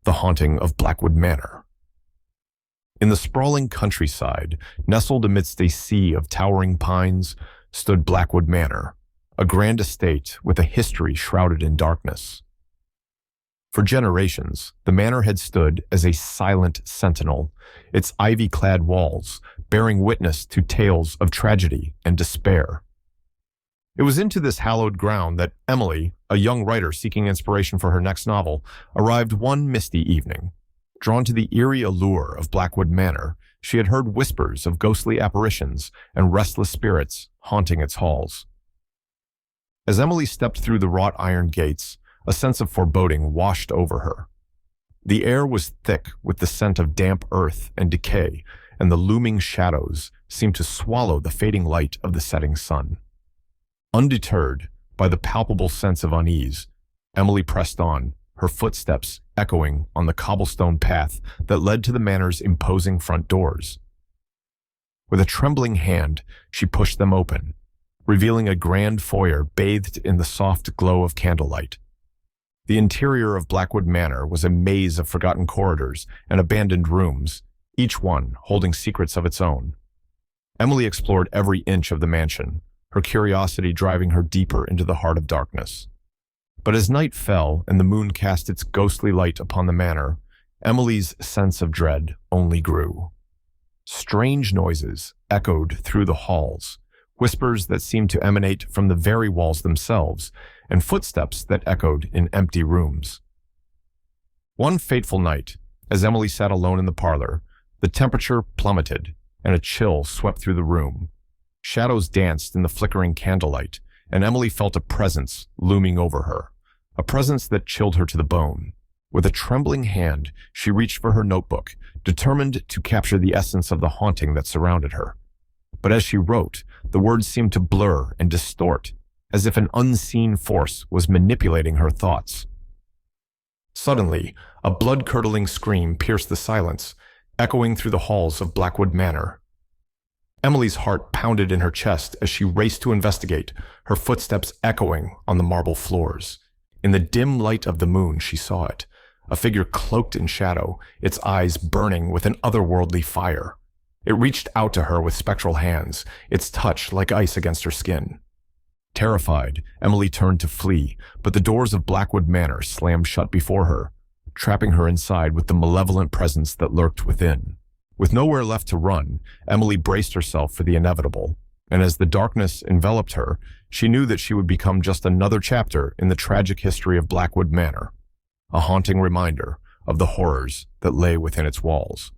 The Haunting of Blackwood Manor. In the sprawling countryside, nestled amidst a sea of towering pines, stood Blackwood Manor, a grand estate with a history shrouded in darkness. For generations, the manor had stood as a silent sentinel, its ivy-clad walls bearing witness to tales of tragedy and despair. It was into this hallowed ground that Emily, a young writer seeking inspiration for her next novel, arrived one misty evening. Drawn to the eerie allure of Blackwood Manor, she had heard whispers of ghostly apparitions and restless spirits haunting its halls. As Emily stepped through the wrought iron gates, a sense of foreboding washed over her. The air was thick with the scent of damp earth and decay, and the looming shadows seemed to swallow the fading light of the setting sun. Undeterred by the palpable sense of unease, Emily pressed on, her footsteps echoing on the cobblestone path that led to the manor's imposing front doors. With a trembling hand, she pushed them open, revealing a grand foyer bathed in the soft glow of candlelight. The interior of Blackwood Manor was a maze of forgotten corridors and abandoned rooms, each one holding secrets of its own. Emily explored every inch of the mansion, her curiosity driving her deeper into the heart of darkness. But as night fell and the moon cast its ghostly light upon the manor, Emily's sense of dread only grew. Strange noises echoed through the halls, whispers that seemed to emanate from the very walls themselves, and footsteps that echoed in empty rooms. One fateful night, as Emily sat alone in the parlor, the temperature plummeted and a chill swept through the room. Shadows danced in the flickering candlelight, and Emily felt a presence looming over her, a presence that chilled her to the bone. With a trembling hand, she reached for her notebook, determined to capture the essence of the haunting that surrounded her. But as she wrote, the words seemed to blur and distort, as if an unseen force was manipulating her thoughts. Suddenly, a blood-curdling scream pierced the silence, echoing through the halls of Blackwood Manor. Emily's heart pounded in her chest as she raced to investigate, her footsteps echoing on the marble floors. In the dim light of the moon, she saw it, a figure cloaked in shadow, its eyes burning with an otherworldly fire. It reached out to her with spectral hands, its touch like ice against her skin. Terrified, Emily turned to flee, but the doors of Blackwood Manor slammed shut before her, trapping her inside with the malevolent presence that lurked within. With nowhere left to run, Emily braced herself for the inevitable, and as the darkness enveloped her, she knew that she would become just another chapter in the tragic history of Blackwood Manor, a haunting reminder of the horrors that lay within its walls.